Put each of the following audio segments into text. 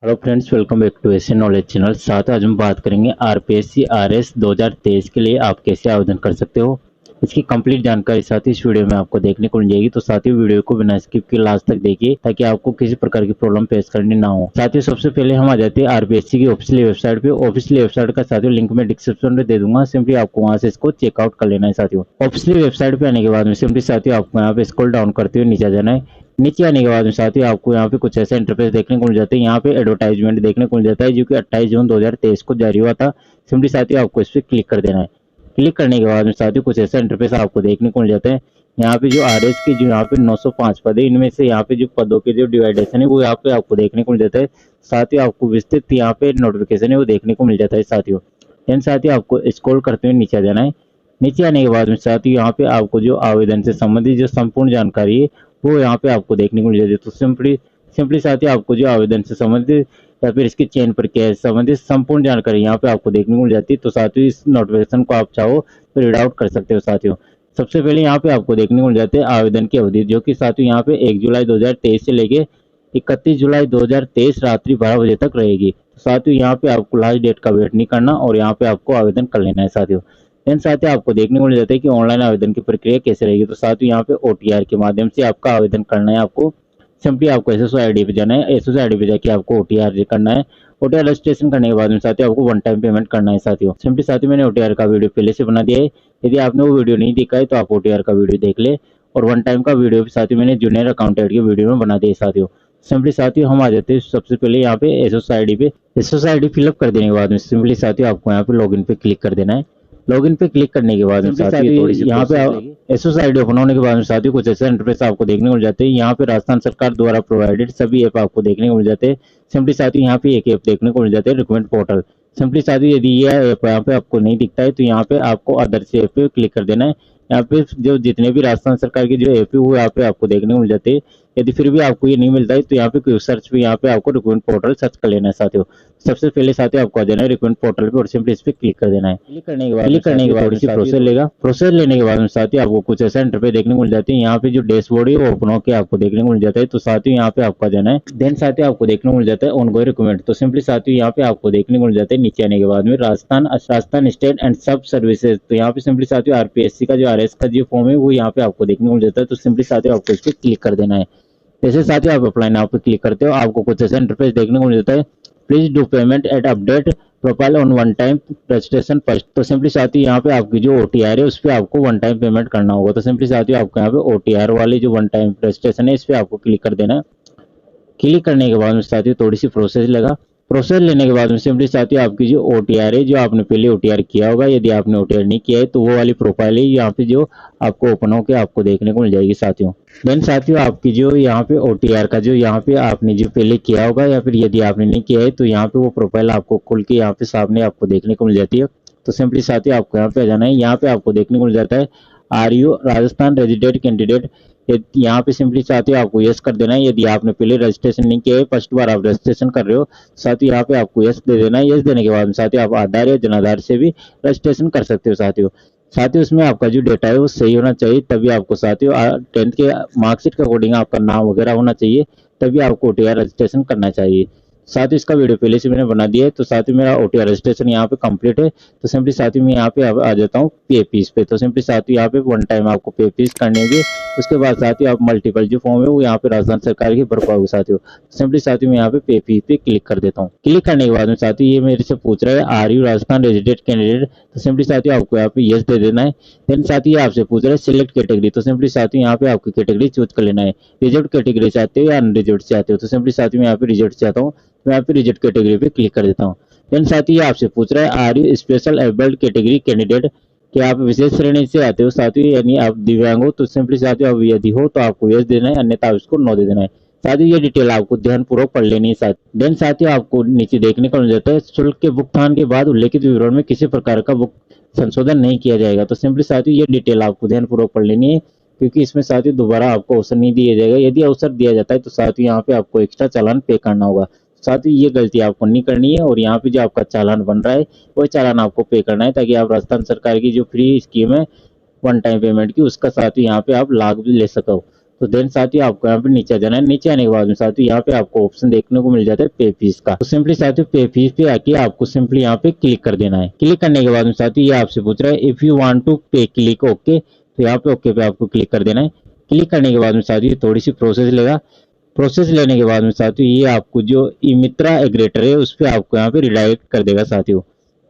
Hello friends, welcome back to SA knowledge channel. साथ आज हम बात करेंगे आरपीएससी आरएस 2023 के लिए आप कैसे आवेदन कर सकते हो। इसकी कंप्लीट जानकारी साथ ही इस वीडियो में आपको देखने को मिल जाएगी। तो साथ ही वीडियो को बिना स्किप के लास्ट तक देखिए ताकि आपको किसी प्रकार की प्रॉब्लम फेस करनी ना हो। साथ ही सबसे पहले हम आ जाते हैं आरपीएससी की ऑफिशियल वेबसाइट पे। ऑफिशियल वेबसाइट का साथियों लिंक मैं डिस्क्रिप्शन में दे दूंगा, सिंपली आपको वहां से इसको चेकआउट कर लेना है। साथियों ऑफिशियल वेबसाइट पे आने के बाद में सिंपली साथियों आपको यहाँ पे स्क्रॉल डाउन करते हुए नीचे जाना है। नीचे आने के बाद में साथियों आपको यहाँ पे कुछ ऐसा इंटरफेस देखने को मिल जाता है। यहाँ पे एडवर्टाइजमेंट देखने को मिल जाता है जो कि 28 जून 2023 को जारी हुआ था। सिंपली साथियों आपको इस पर क्लिक कर देना है। क्लिक करने के बाद में साथियों कुछ ऐसा इंटरफेस आपको देखने को मिल जाता है। यहाँ पे जो आरएस की जो यहाँ पे 905 पद है, इनमें से यहाँ पे जो पदों के जो डिवाइडेशन है वो यहाँ पे आपको देखने को मिल जाता है। साथ ही आपको विस्तृत यहाँ पे नोटिफिकेशन है वो देखने को मिल जाता है। साथियों इन साथियों आपको स्क्रॉल करते हुए नीचे आ जाना है। नीचे आने के बाद में साथियों यहाँ पे आपको जो आवेदन से संबंधित जो संपूर्ण जानकारी है वो यहाँ पे आपको देखने को मिल जाती है। तो सिंपली सिंपली साथियों आपको जो आवेदन से संबंधित या फिर इसकी चयन प्रक्रिया से संबंधित संपूर्ण जानकारी यहाँ पे आपको देखने को मिल जाती है। तो साथियों इस नोटिफिकेशन को आप चाहो तो रीड आउट कर सकते हो। साथियों सबसे पहले यहाँ पे आपको देखने को मिल जाते हैं आवेदन की अवधि, जो कि साथियों यहाँ पे 1 जुलाई 2023 से लेके 31 जुलाई 2023 रात्रि 12 बजे तक रहेगी। तो साथियों यहाँ पे आपको लास्ट डेट का वेट नहीं करना और यहाँ पे आपको आवेदन कर लेना है। साथियों इन साथियों आपको देखने को मिल जाता है कि ऑनलाइन आवेदन की प्रक्रिया कैसे रहेगी। तो साथियों यहाँ पे ओटीआर के माध्यम से आपका आवेदन करना है। आपको सिंपली आपको एसएसओ आईडी पे जाना है। एसएसओ आईडी पे जाके आपको ओटीआर करना है। ओटीआर रजिस्ट्रेशन करने के बाद में साथियों आपको वन टाइम पेमेंट करना है। साथियों सिंपली साथियों मैंने ओटीआर का वीडियो पहले से बना दिया है। यदि आपने वो वीडियो नहीं देखा है तो आप ओटीआर का वीडियो देख ले। और वन टाइम का वीडियो भी साथियों मैंने जूनियर अकाउंटेंट के वीडियो में बना दिया। साथियों सिंपली साथियों हम आ जाते हैं सबसे पहले यहाँ पे एसएसओ आईडी पे। एसएसओ आईडी फिलअप कर देने के बाद में सिंपली साथियों आपको यहाँ पे लॉगिन पे क्लिक कर देना है। लॉगिन पे क्लिक करने के बाद साथियों यहाँ पे एसएस आईडी ओपन होने के बाद में साथियों कुछ ऐसा इंटरफेस आपको देखने को मिल जाते हैं। यहाँ पे राजस्थान सरकार द्वारा प्रोवाइडेड सभी ऐप आपको देखने को मिल जाते हैं। सिंपली साथियों यहाँ पे एक ऐप देखने को मिल जाते हैं रिक्रूटमेंट पोर्टल। सिंपली साथियों यदि यह ऐप यहाँ पे आपको नहीं दिखता है तो यहाँ पे आपको अदर्स ऐप पे क्लिक कर देना है। यहाँ पे जो जितने भी राजस्थान सरकार की जो ऐप है वो यहाँ पे आपको देखने को मिल जाते हैं। यदि फिर भी आपको ये नहीं मिलता है तो यहाँ पे क्विक सर्च पे यहाँ पे आपको रिक्रूटमेंट पोर्टल सर्च कर लेना है। साथियों सबसे पहले साथियों आपको आ जाना है रिक्रूटमेंट पोर्टल पे और सिंपली इस पे क्लिक कर देना है। क्लिक करने के बाद इसी प्रोसेस लेगा। प्रोसेस लेने के बाद में साथियों आपको कुछ ऐसा इंटरफेस देखने को मिल जाती है। यहाँ पे जो डैशबोर्ड है वो ओपन होकर आपको देखने को मिल जाता है। तो साथियों यहाँ पे आपको आ जाना है। देन साथियों आपको देखने को मिल जाता है ऑनगोइंग रिक्रूटमेंट। तो सिंपली साथियों यहाँ पे आपको देखने को मिल जाता है नीचे आने के बाद में राजस्थान स्टेट एंड सब सर्विसेज। तो यहाँ पे सिंपली साथियों आरपीएससी का जो आरएस का जो फॉर्म है वो यहाँ पे आपको देखने को मिल जाता है। तो सिंपली साथियों आपको इस पर क्लिक कर देना है। जैसे साथियों आप अप्लाई नाउ पे क्लिक करते हो आपको कुछ ऐसा इंटरफेस देखने को मिल जाता है। Please do payment at update profile on one time registration first. तो सिंपली साथियों यहाँ पे आपकी जो ओटीआर है उस पर आपको वन टाइम पेमेंट करना होगा। तो सिंपली साथियों आपको यहाँ पे ओटीआर वाली जो वन टाइम रजिस्ट्रेशन है इस पर आपको क्लिक कर देना है। क्लिक करने के बाद में साथियों थोड़ी सी प्रोसेस लगा। प्रोसेस लेने के बाद में सिंपली साथियों आपकी जो ओटीआर है जो आपने पहले ओटीआर किया होगा, यदि आपने ओटीआर नहीं किया है तो वो वाली प्रोफाइल है यहाँ पे जो आपको ओपन होकर आपको देखने को मिल जाएगी। साथियों देन साथियों आपकी जो यहाँ पे ओटीआर का जो यहाँ पे आपने जो पहले किया होगा या फिर यदि आपने नहीं किया है तो यहाँ पे वो प्रोफाइल आपको खुल के यहाँ पे सामने आपको देखने को मिल जाती है। तो सिंपली साथियों आपको यहाँ पे आ जाना है। यहाँ पे आपको देखने को मिल जाता है are you Rajasthan resident candidate. यहाँ पे सिंपली साथियों आपको यस कर देना है। यदि आपने पहले रजिस्ट्रेशन नहीं किया है, फर्स्ट बार आप रजिस्ट्रेशन कर रहे हो, साथियों यहाँ पे आपको यस दे देना है। यस देने के बाद साथियों आप आधार या जनाधार से भी रजिस्ट्रेशन कर सकते हो। साथियों इसमें आपका जो डेटा है वो सही होना चाहिए, तभी आपको साथियों 10th के मार्कशीट के अकॉर्डिंग आपका नाम वगैरह होना चाहिए, तभी आपको ओटीआर रजिस्ट्रेशन करना चाहिए। साथियों इसका वीडियो पहले से मैंने बना दिया है। तो साथियों मेरा ओटीआर रजिस्ट्रेशन यहाँ पे कंप्लीट है। तो सिंपली साथियों मैं यहाँ पे आ जाता हूँ पे फीस पे। तो सिंपली साथियों यहाँ पे वन टाइम आपको पे फीस करनी होगी। उसके बाद साथियों आप मल्टीपल जो फॉर्म है वो यहाँ पे राजस्थान सरकार की भर पाओगे। साथियों सिंपली साथियों मैं यहाँ पे फीस पे क्लिक कर देता हूँ। क्लिक करने के बाद में साथियों ये मेरे से पूछ रहा है are you Rajasthan resident candidate. तो सिंपली साथियों आपको यहाँ पे यस दे देना है। देन साथियों आपसे पूछ रहा है सिलेक्ट कैटेगरी। तो सिंपली साथियों यहाँ पे आपकी कैटेगरी चूज कर लेना है। रिजर्व कैटेगरी चाहते हो या अनरिजर्व चाहते हो। तो सिंपली साथियों मैं यहाँ पे रिजर्व चाहता हूँ, मैं यहाँ पे रिजेक्ट कैटेगरी पे क्लिक कर देता हूँ। देन साथियों आपसे पूछ रहा है are you special abled category candidate, क्या आप विशेष श्रेणी से आते हो साथियों, यानी आप दिव्यांग हो। तो सिंपली साथियों आप यदि हो तो आपको यस देना है, अन्यथा उसको नो दे देना है। साथियों ये डिटेल आपको ध्यानपूर्वक पढ़ लेनी है। साथियों देन साथियों आपको नीचे देखने को मिल जाता है शुल्क के भुगतान के बाद उल्लेखित विवरण में किसी प्रकार का संशोधन नहीं किया जाएगा। तो सिंपली साथियों ये डिटेल आपको ध्यानपूर्वक पढ़ लेनी है, क्योंकि इसमें साथियों दोबारा आपको अवसर नहीं दिया जाएगा। यदि अवसर दिया जाता है तो साथियों यहाँ पे आपको एक्स्ट्रा चालान पे करना होगा। साथियों ये गलती आपको नहीं करनी है और यहाँ पे जो आपका चालान बन रहा है वो चालान आपको पे करना है, ताकि आप राजस्थान सरकार की जो फ्री स्कीम है वन टाइम पेमेंट की उसका साथियों यहाँ पे आप लाभ भी ले सको। तो देन साथियों आपको यहाँ पे नीचे जाना है। नीचे आने के बाद में साथियों यहाँ पे आपको ऑप्शन देखने को मिल जाता है पे फीस का। तो सिंपली साथियों पे फीस पे आके आपको सिंपली यहाँ पे क्लिक कर देना है। क्लिक करने के बाद में साथियों ये आपसे पूछ रहा है इफ यू वांट टू पे क्लिक ओके, तो यहाँ पे ओके पे आपको क्लिक कर देना है। क्लिक करने के बाद में साथियों थोड़ी सी प्रोसेस लेगा। प्रोसेस लेने के बाद में साथियों ये आपको जो ई मित्रा एग्रेटर है उस पर आपको यहाँ पे रिडायरेक्ट कर देगा साथियों।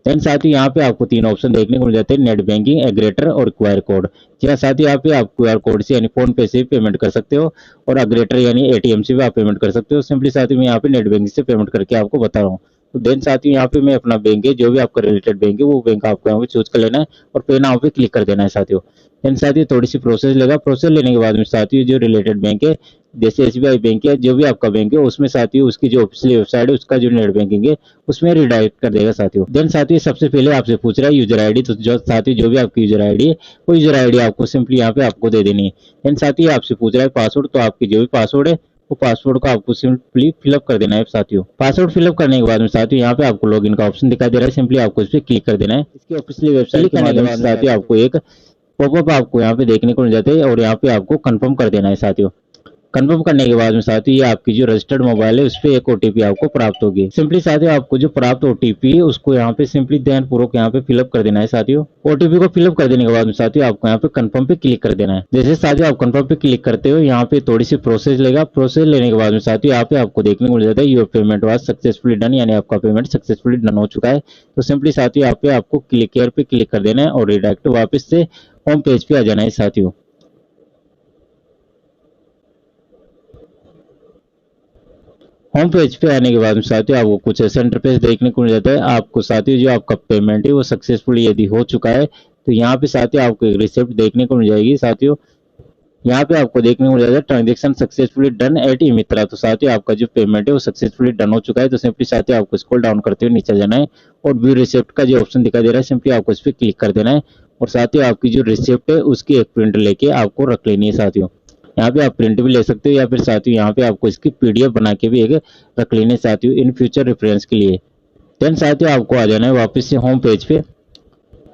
देन साथियों यहाँ पे आपको 3 ऑप्शन देखने को मिल जाते हैं, नेट बैंकिंग, एग्रेटर और क्यूआर कोड। जी हाँ साथियों यहाँ पे आप क्यूआर कोड से यानी फोन पे से भी पेमेंट कर सकते हो और एग्रेटर यानी एटीएम से भी आप पेमेंट कर सकते हो। सिंपली साथियों मैं यहाँ पे नेट बैंकिंग से पेमेंट करके आपको बता रहा हूँ। तो देन साथियों यहाँ पे मैं अपना बैंक है जो भी आपका रिलेटेड बैंक है वो बैंक आपको यहाँ पे चूज कर लेना है और पे नाउ पे क्लिक कर देना है साथियों। देन साथियों थोड़ी सी प्रोसेस लेगा। प्रोसेस लेने के बाद में साथियों जो रिलेटेड बैंक है जैसे एसबीआई बैंक है जो भी आपका बैंक है उसमें साथियों उसकी जो ऑफिशियल वेबसाइट है उसका जो नेट बैंकिंग है उसमें रिडायरेक्ट कर देगा साथियों। देन साथियों सबसे पहले आपसे पूछ रहा है यूजर आईडी, तो जो साथियों जो भी आपकी यूजर आईडी है वो यूजर आईडी आपको सिंपली यहाँ पे आपको दे देनी है। देन साथियों आपसे पूछ रहा है पासवर्ड, तो आपकी जो भी पासवर्ड है वो पासवर्ड को आपको सिंपली फिलअप कर देना है साथियों। पासवर्ड फिलअप करने के बाद में साथियों यहाँ पे आपको लॉगिन का ऑप्शन दिखाई दे रहा है, सिंपली आपको इस पर क्लिक कर देना है। इसकी ऑफिशियल वेबसाइट के माध्यम से साथियों आपको एक पॉपअप आपको यहाँ पे देखने को मिल जाता है और यहाँ पे आपको कंफर्म कर देना है साथियों। कंफर्म करने के बाद में साथियों ये आपकी जो रजिस्टर्ड मोबाइल है उस पर एक ओटीपी आपको प्राप्त होगी। सिंपली साथियों आपको जो प्राप्त ओटीपी है उसको यहाँ पे सिंपली ध्यानपूर्वक यहाँ पे फिलअप कर देना है साथियों। ओटीपी को फिलअप कर देने के बाद में साथियों आपको यहाँ पे कंफर्म पे क्लिक कर देना है। जैसे साथियों आप कंफर्म पे क्लिक करते हो यहाँ पे थोड़ी सी प्रोसेस लेगा। प्रोसेस लेने के बाद में साथियों यहाँ पे आपको देखने को मिल जाता है your payment was successfully done, यानी आपका पेमेंट सक्सेसफुली डन हो चुका है। तो सिंपली साथियों यहाँ पे आपको क्लिक हियर पे क्लिक कर देना है और रिडायरेक्ट वापस से होम पेज पे आ जाना है साथियों। होम पेज पे आने के बाद में साथियों आपको कुछ ऐसा इंटरफेस देखने को मिल जाता है। आपको साथियों जो आपका पेमेंट है वो सक्सेसफुली यदि हो चुका है तो यहाँ पे साथियों आपको एक रिसिप्ट देखने को मिल जाएगी साथियों। यहाँ पे आपको देखने को मिल जाता है ट्रांजेक्शन सक्सेसफुली डन एट ई मित्रा। तो साथियों आपका जो पेमेंट है वो सक्सेसफुली डन हो चुका है। तो सिंपली साथियों आपको स्क्रॉल डाउन करते हुए नीचे जाना है और व्यू रिसिप्ट का जो ऑप्शन दिखाई दे रहा है सिंपली आपको इस पर क्लिक कर देना है और साथियों आपकी जो रिसिप्ट है उसकी एक प्रिंट लेके आपको रख लेनी है साथियों। यहाँ पे आप प्रिंट भी ले सकते हो या फिर साथियों यहाँ पे आपको इसकी पीडीएफ बना के भी एक रख लेने साथियों इन फ्यूचर रेफरेंस के लिए। देन साथियों आपको आ जाना है वापस से होम पेज पे।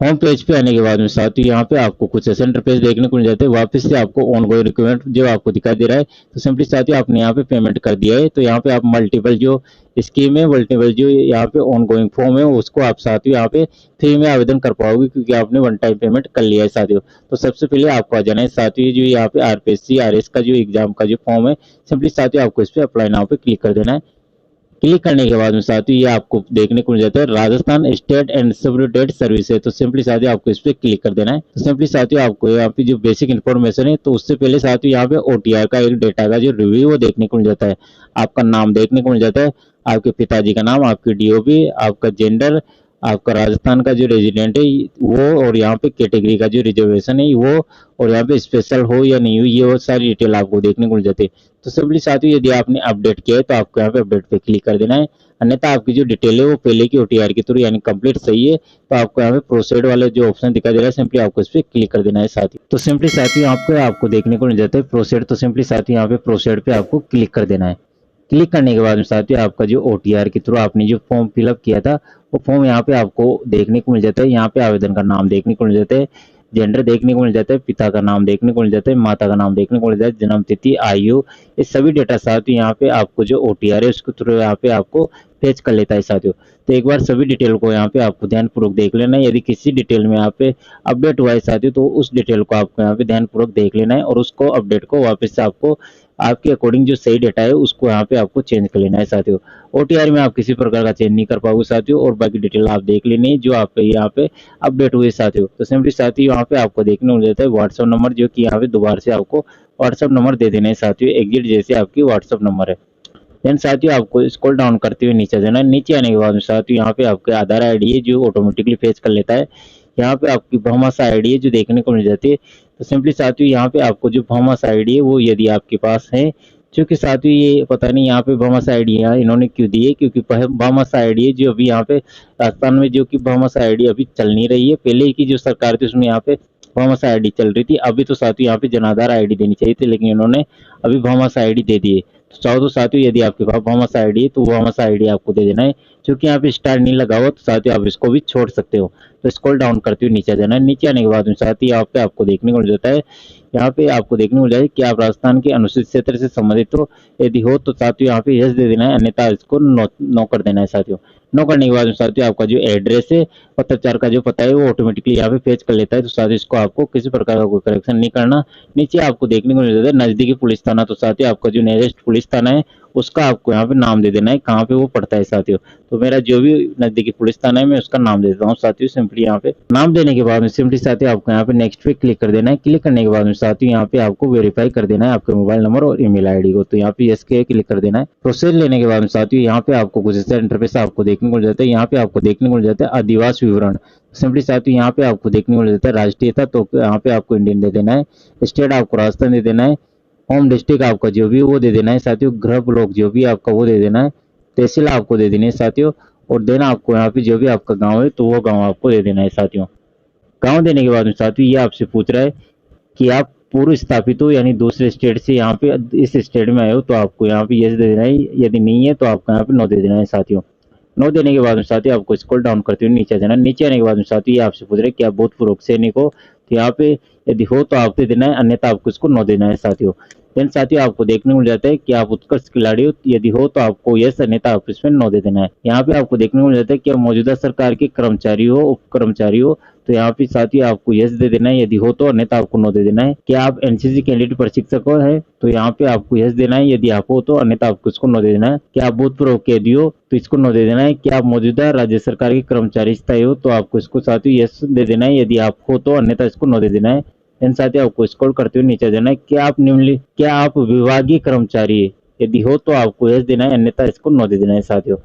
होम पेज पे आने के बाद में साथियों यहाँ पे आपको कुछ ऐसे इंटरफेस देखने को मिल जाते हैं। वापस से आपको ऑन गोइंग रिक्वायरमेंट जो आपको दिखाई दे रहा है तो सिंपली साथियों आपने यहाँ पे पेमेंट कर दिया है। तो यहाँ पे आप मल्टीपल जो स्कीम है मल्टीपल जो यहाँ पे ऑन गोइंग फॉर्म है उसको आप साथियों यहाँ पे फ्री में आवेदन कर पाओगे क्योंकि आपने वन टाइम पेमेंट कर लिया है साथियों। तो सबसे पहले आपको आ जाना है साथियों जो यहाँ पे आरपीएससी आरएस का जो एग्जाम का जो फॉर्म है सिंपली साथियों आपको इस पे अप्लाई नाउ पे क्लिक कर देना है। क्लिक करने के बाद में साथियों ये आपको देखने को मिल जाता है Rajasthan state and security service है। तो सिंपली साथियों आपको इस पे क्लिक कर देना है। तो सिंपली साथियों आपको यहाँ पे जो बेसिक इन्फॉर्मेशन है तो उससे पहले साथियों यहाँ पे ओटीआर का एक डेटा का जो रिव्यू वो देखने को मिल जाता है। आपका नाम देखने को मिल जाता है, आपके पिताजी का नाम, आपकी डीओबी, आपका जेंडर, आपका राजस्थान का जो रेजिडेंट है वो और यहाँ पे कैटेगरी का जो रिजर्वेशन है वो और यहाँ पे स्पेशल हो या नहीं हो ये वो सारी डिटेल आपको देखने को मिल जाती है। तो सिंपली साथियों यदि आपने अपडेट किया है तो आपको यहाँ पे अपडेट पे क्लिक कर देना है, अन्यथा आपकी जो डिटेल है वो पहले की ओटीआर के थ्रू यानी कंप्लीट सही है तो आपको यहाँ पे प्रोसीड वाले जो ऑप्शन दिखाई दे रहा है सिंपली आपको इस पर क्लिक कर देना है साथियों। तो सिंपली साथियों आपको देखने को मिल जाता है प्रोसीड। तो सिंपली साथियों यहाँ पे प्रोसीड पे आपको क्लिक कर देना है। क्लिक करने के बाद में साथियों आपका जो ओटीआर के थ्रू आपने जो फॉर्म फिलअप किया था वो फॉर्म यहाँ पे आपको देखने को मिल जाता है। यहाँ पे आवेदन का नाम देखने को मिल जाता है, जेंडर देखने को मिल जाता है, पिता का नाम देखने को मिल जाता है, माता का नाम देखने को मिल जाता है, जन्म तिथि, आयु, ये सभी डेटा साथियों यहाँ पे आपको जो ओटीआर है उसके थ्रू यहाँ पे आपको फेच कर लेता है साथियों। तो एक बार सभी डिटेल को यहाँ पे आपको ध्यानपूर्वक देख लेना है। यदि किसी डिटेल में यहाँ पे अपडेट हुआ है साथियों तो उस डिटेल को आपको यहाँ पे ध्यानपूर्वक देख लेना है और उसको अपडेट को वापस से आपको आपके अकॉर्डिंग जो सही डेटा है उसको यहाँ पे आपको चेंज कर लेना है साथियों। ओटीआर में आप किसी प्रकार का चेंज नहीं कर पाओगे साथियों और बाकी डिटेल आप देख लेनी है जो आप यहाँ पे अपडेट हुए साथियों। तो सिंपली साथियों यहाँ पे आपको देखने को मिल जाता है व्हाट्सएप नंबर जो कि यहाँ पे दोबारा से आपको व्हाट्सएप नंबर दे देना है साथियों एग्जिट जैसे आपकी व्हाट्सएप नंबर है। देन साथियों आपको स्क्रॉल डाउन करते हुए नीचे जाना है। नीचे आने के बाद साथियों यहाँ पे आपके आधार आईडी है जो ऑटोमेटिकली फेच कर लेता है। यहाँ पे आपकी भौमास आईडी है जो देखने को मिल जाती है। तो सिंपली साथियों यहाँ पे आपको जो भौमास आईडी है वो यदि आपके पास है, क्योंकि साथियों ये पता नहीं यहाँ पे भौमास आईडी इन्होंने क्यों दी है, क्योंकि भौमास आईडी है जो अभी यहाँ पे राजस्थान में जो कि भौमास आईडी अभी चल नहीं रही है। पहले की जो सरकार थी उसमें यहाँ पे भौमास आईडी चल रही थी। अभी तो साथियों यहाँ पे जनाधार आईडी देनी चाहिए थी लेकिन इन्होंने अभी भौमास आईडी दे दी है। तो चाहो तो साथियों यदि आपके पास भौमास आईडी है तो भौमास आईडी आपको दे देना है। क्योंकि यहाँ पे स्टार नहीं लगा हुआ तो साथियों आप इसको भी छोड़ सकते हो। तो स्क्रॉल डाउन करते हुए नीचे जाना है। नीचे आने के बाद में साथ ही यहाँ पे आपको देखने को मिल जाता है, यहाँ पे आपको देखने को मिल जाएगा कि आप राजस्थान के अनुसूचित क्षेत्र से संबंधित हो, यदि हो तो साथियों यहाँ पे यस दे देना है, अन्यथा इसको नो कर देना है साथियों। नो करने के बाद में साथियों आपका जो एड्रेस है, पत्राचार का जो पता है वो ऑटोमेटिकली यहाँ पे फेच कर लेता है। तो साथियों इसको आपको किसी प्रकार का कोई करेक्शन नहीं करना। नीचे आपको देखने को मिल जाता है नजदीकी पुलिस थाना, तो साथियों आपका जो नियरेस्ट पुलिस थाना है उसका आपको यहाँ पे नाम दे देना है, कहाँ पे वो पड़ता है साथियों। तो मेरा जो भी नजदीकी पुलिस थाना है मैं उसका नाम दे देता हूँ साथियों। सिंपली यहाँ पे नाम देने के बाद में सिंपली साथियों आपको यहाँ पे नेक्स्ट पे क्लिक कर देना है। क्लिक करने के बाद में साथियों यहाँ पे आपको वेरीफाई कर देना है आपके मोबाइल नंबर और ईमेल आईडी को, तो यहाँ पे यस के क्लिक कर देना है। प्रोसेस लेने के बाद में साथियों यहाँ पे आपको कुछ ऐसा इंटरफेस आपको देखने को मिल जाता है। यहाँ पे आपको देखने को मिल जाता है आदिवासी विवरण। सिंपली साथियों यहाँ पे आपको देखने को मिल जाता है राष्ट्रीयता, तो यहाँ पे आपको इंडियन दे देना है। स्टेट आपको राजस्थान दे देना है। होम डिस्ट्रिक्ट आपका जो भी वो दे देना है साथियों। गृह ब्लॉक जो भी आपका वो दे देना है। तहसील आपको दे देनी है साथियों। और देना आपको यहाँ पे जो भी आपका गांव है तो वो गांव आपको दे देना है साथियों। गांव देने के बाद में साथियों ये आपसे पूछ रहा है कि आप पूर्व स्थापित हो यानी दूसरे स्टेट से यहाँ पे इस स्टेट में आए हो, तो आपको यहाँ पे यस दे देना है, यदि नहीं है तो आपको यहाँ पे नो दे देना है साथियों। नो देने के बाद में साथियों आपको स्क्रॉल डाउन करते हुए नीचे जाना है। नीचे आने के बाद में साथियों ये आपसे पूछ रहे हैं कि आप भूतपूर्व सैनिक हो, तो यहाँ पे यदि हो तो आपको देना है, अन्यथा आपको इसको नो देना है साथियों। देन साथियों आपको देखने को मिल जाता है कि आप उत्कृष्ट खिलाड़ी हो, यदि हो तो आपको यस, अन्यथा आपको इसमें नो दे देना है। यहाँ पे आपको देखने को मिल जाता है कि आप मौजूदा सरकार के कर्मचारी हो, उप कर्मचारी हो, तो यहाँ पे साथियों आपको यस दे देना है, यदि हो तो, अन्यथा आपको नो दे देना है। क्या आप एनसीसी कैडेट प्रशिक्षक है, तो यहाँ पे आपको यस देना है, यदि आप हो तो, अन्यथा आपको इसको नो दे देना है। क्या आप भूतपूर्व कैदी हो, तो इसको नो दे देना है। क्या आप मौजूदा राज्य सरकार के कर्मचारी स्थायी हो, तो आपको इसको साथियों यस दे देना है, यदि आप हो तो, अन्यथा इसको नो दे देना है। इन साथियों आपको स्क्रॉल करते हुए नीचे जाना है। क्या आप विभागीय कर्मचारी है, यदि हो तो आपको यस देना है, अन्यथा इसको नो दे देना है साथियों।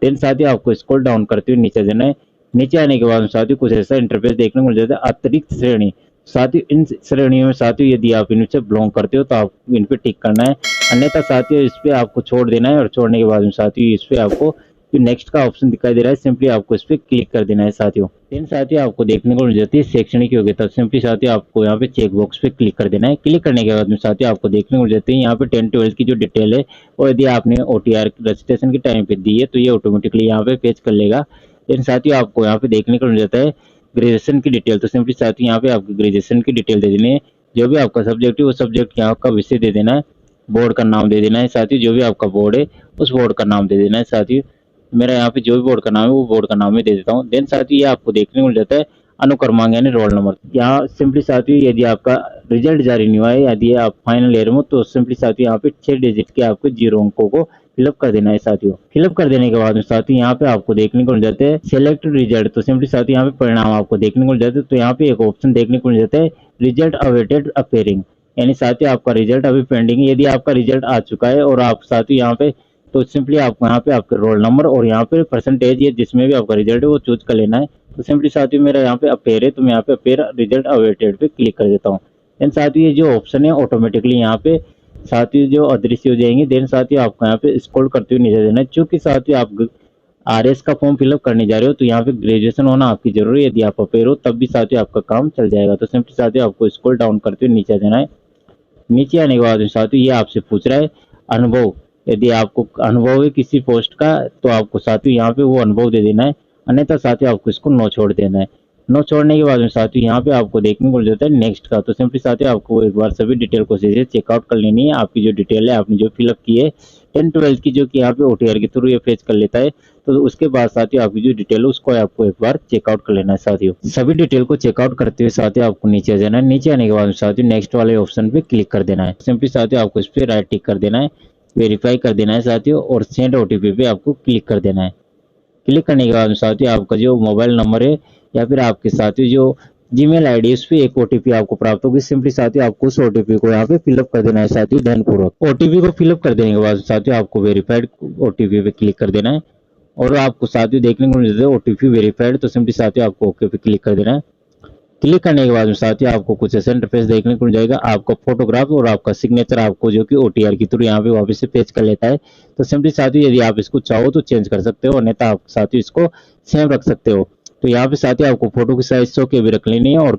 देन साथियों आपको स्क्रॉल डाउन करते हुए नीचे जाना है। नीचे आने के बाद साथियों कुछ ऐसा इंटरफेस देखने को मिल जाता है अतिरिक्त श्रेणी। साथियों इन श्रेणियों में साथियों यदि आप इनसे बिलोंग करते हो तो आप इन पे टिक करना है, अन्यथा साथियों इस पे आपको छोड़ देना है। और छोड़ने के बाद में साथियों इस पे आपको नेक्स्ट का ऑप्शन दिखाई दे रहा है, सिंपली आपको इस पे क्लिक कर देना है साथियों। देन साथियों आपको देखने को मिल जाती है शैक्षणिक योग्यता, सिंपली साथियों आपको यहाँ पे चेक बॉक्स पे क्लिक कर देना है। क्लिक करने के बाद में साथियों आपको देखने को मिल जाती है यहाँ पे 10-12 की जो डिटेल है, और यदि आपने OTR रजिस्ट्रेशन के टाइम पे दी है तो ये ऑटोमेटिकली यहाँ पे पेज कर लेगा। देन साथियों आपको यहाँ पे देखने को मिल जाता है ग्रेजुएशन की डिटेल, तो सिंपली साथियों यहाँ पे आपकी ग्रेजुएशन की डिटेल दे देनी है। जो भी आपका सब्जेक्ट है वो सब्जेक्ट यहाँ का विषय दे देना है, बोर्ड का नाम दे देना है साथियों। जो भी आपका बोर्ड है उस बोर्ड का नाम दे देना है साथियों। मेरा यहाँ पे जो भी बोर्ड का नाम है वो बोर्ड का नाम ही दे देता हूँ। देन साथियों ये आपको देखने को मिल जाता है अनुक्रमांक यानी रोल नंबर। यहाँ सिंपली साथियों यदि आपका रिजल्ट जारी नहीं हुआ है, यदि आप फाइनल ईयर में, तो सिंपली साथियों यहाँ पे 6 डिजिट के आपके 0 अंकों को फिलअप कर देना है साथियों। फिलअप कर देने के बाद में साथियों यहाँ पे आपको देखने को मिल जाते हैं सिलेक्ट रिजल्ट, तो सिंपली साथियों यहाँ पे परिणाम आपको देखने को मिल जाते हैं। तो यहाँ पे एक ऑप्शन देखने को मिल जाता है रिजल्ट अवेटेड अपेयरिंग, यानी साथियों आपका रिजल्ट अभी पेंडिंग है। यदि आपका रिजल्ट आ चुका है और आप साथियों यहाँ पे, तो सिंपली आपको यहाँ पे आपका रोल नंबर और यहाँ पे परसेंटेज ये जिसमें भी आपका रिजल्ट है वो चूज कर लेना है। तो सिंपली साथियों मेरा यहाँ पे अपेयर है, तो मैं यहाँ पे अपेयर रिजल्ट अवेटेड पे क्लिक कर देता हूँ। देन साथियों ये जो ऑप्शन है ऑटोमेटिकली यहाँ पे साथियों जो अदृश्य हो जाएंगे। देन साथियों आपको यहाँ पे स्क्रॉल करते हुए नीचे देना है। चूंकि साथियों आप RS का फॉर्म फिलअप करने जा रहे हो तो यहाँ पे ग्रेजुएशन होना आपकी जरूरी है, यदि आप अपेयर हो तब भी साथियों आपका काम चल जाएगा। तो सिंपली साथियों आपको स्क्रॉल डाउन करते हुए नीचे देना है। नीचे आने के बाद साथियों ये आपसे पूछ रहा है अनुभव, यदि आपको अनुभव है किसी पोस्ट का तो आपको साथियों यहाँ पे वो अनुभव दे देना है, अन्यथा साथियों आपको इसको नो छोड़ देना है। नो छोड़ने के बाद में साथियों यहाँ पे आपको देखने को मिल जाता है नेक्स्ट का, तो सिंपली साथियों आपको एक बार सभी डिटेल को चेकआउट कर लेनी है। आपकी जो डिटेल है आपने जो फिलअप की है 10-12 की, जो कि यहाँ पे OTR के थ्रू ये फेच कर लेता है, तो उसके बाद साथियों आपकी जो डिटेल है उसको आपको एक बार चेकआउट कर लेना है साथियों। सभी डिटेल को चेकआउट करते हुए साथियों आपको नीचे जाना है। नीचे आने के बाद साथियों नेक्स्ट वाले ऑप्शन पे क्लिक कर देना है। सिंपली साथियों आपको इस पे राइट टिक कर देना है, वेरीफाई कर देना है साथियों, और सेंड OTP पे आपको क्लिक कर देना है। क्लिक करने के बाद साथियों आपका जो मोबाइल नंबर है या फिर आपके साथियों जो जीमेल आईडी है उस पर एक OTP आपको प्राप्त होगी। सिंपली साथियों आपको उस OTP को यहाँ पे फिलअप कर देना है साथियों ध्यानपूर्वक। OTP को फिलअप कर देने के बाद साथियों आपको वेरीफाइड OTP पे क्लिक कर देना है, और आपको साथियों देखने को मिल जाता है OTP वेरीफाइड, तो सिंपली साथियों आपको ओके पे क्लिक कर देना है। क्लिक करने के बाद साथियों आपको कुछ ऐसा इंटरफेस देखने को मिल जाएगा। आपका फोटोग्राफ और आपका सिग्नेचर आपको जो कि OTR के थ्रू यहाँ पे वापस से पेज कर लेता है। तो सिंपली साथियों यदि आप इसको चाहो तो चेंज कर सकते हो, अन्यथा आप साथियों इसको सेम रख सकते हो। तो यहाँ पे साथ ही आपको फोटो की साइज 100 KB रख लेनी है और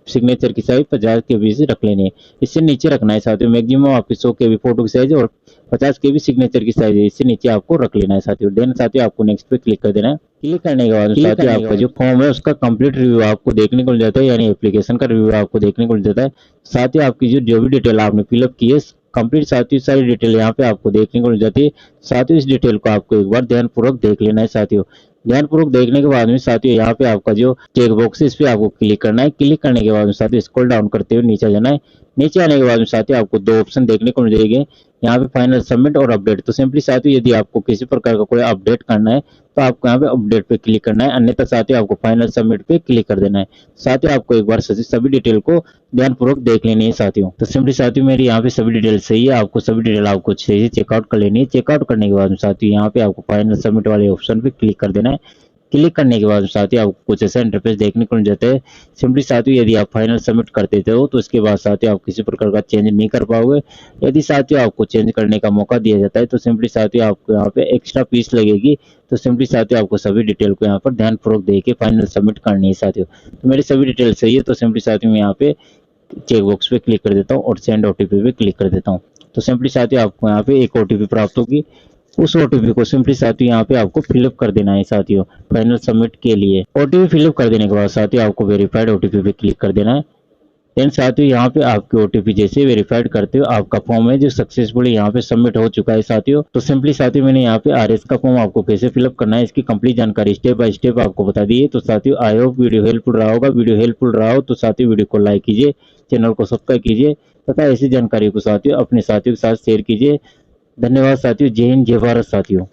सिग्नेचर की साइज 50 KB से रख लेनी है। इससे नीचे रखना है साथियों, मैक्सिमम आपकी 100 KB फोटो की साइज और 50 KB सिग्नेचर की साइज है, इससे नीचे आपको रख लेना है साथियों। देन साथियों आपको नेक्स्ट पे क्लिक कर देना है। क्लिक करने के बाद साथियों आपका जो फॉर्म है उसका कंप्लीट रिव्यू आपको देखने को मिल जाता है, यानी एप्लीकेशन का रिव्यू आपको देखने को मिल जाता है। साथ ही आपकी जो भी डिटेल आपने फिलअप की है कंप्लीट साथियों सारी डिटेल यहाँ पे आपको देखने को मिल जाती है। साथियों इस डिटेल को आपको एक बार ध्यानपूर्वक देख लेना है साथियों। ध्यानपूर्वक देखने के बाद में साथियों यहाँ पे आपका जो चेक बॉक्स है इस पे आपको क्लिक करना है। क्लिक करने के बाद में साथियों स्क्रॉल डाउन करते हुए नीचे जाना है। नीचे आने के बाद में साथियों आपको दो ऑप्शन देखने को मिल जाएंगे, यहाँ पे फाइनल सबमिट और अपडेट। तो सिंपली साथियों यदि आपको किसी प्रकार का कोई अपडेट करना है तो आपको यहाँ पे अपडेट पे क्लिक करना है, अन्यथा साथियों आपको फाइनल सबमिट पे क्लिक कर देना है। साथियों आपको एक बार सभी डिटेल को ध्यानपूर्वक देख लेनी है साथियों। तो सिंपली साथियों मेरी यहाँ पे सभी डिटेल सही है, आपको सभी डिटेल आपको सही से चेकआउट कर लेनी है। चेकआउट करने के बाद साथियों यहाँ पे आपको फाइनल सबमिट वाले ऑप्शन पे क्लिक कर देना है। क्लिक करने के बाद साथियों आपको कुछ ऐसा इंटरफेस देखने को मिल जाता है। सिंपली साथियों यदि आप फाइनल सबमिट कर देते हो तो इसके बाद साथियों आप किसी प्रकार का चेंज नहीं कर पाओगे। यदि साथियों आपको चेंज करने का मौका दिया जाता है तो सिंपली साथियों आपको यहाँ पे एक्स्ट्रा फीस लगेगी। तो सिंपली साथियों आपको सभी डिटेल को यहाँ पर ध्यानपूर्वक देके फाइनल सबमिट करनी है साथियों। तो मेरी सभी डिटेल सही है, तो सिंपली साथियों मैं यहाँ पे चेक बॉक्स पे क्लिक कर देता हूँ और सेंड OTP पे क्लिक कर देता हूँ। तो सिंपली साथियों आपको यहाँ पे एक OTP प्राप्त होगी, उस OTP को सिंपली साथियों यहाँ पे आपको फिलअप कर देना है साथियों फाइनल सबमिट के लिए। OTP फिलअप कर देने के बाद साथियों आपको वेरीफाइड OTP पे क्लिक कर देना है। देन साथियों यहाँ पे आपके OTP जैसे वेरीफाइड करते हो आपका फॉर्म है जो सक्सेसफुली यहाँ पे सबमिट हो चुका है साथियों। तो सिंपली साथियों मैंने यहाँ पे RS का फॉर्म आपको कैसे फिलअप करना है इसकी कंप्लीट जानकारी स्टेप बाय स्टेप आपको बता दी है। तो साथियों आई होप वीडियो हेल्पफुल रहा होगा। वीडियो हेल्पफुल रहा हो तो साथियों वीडियो को लाइक कीजिए, चैनल को सब्सक्राइब कीजिए तथा ऐसी जानकारी को साथियों अपने साथियों के साथ शेयर कीजिए। धन्यवाद साथियों। जय हिंद, जय भारत साथियों।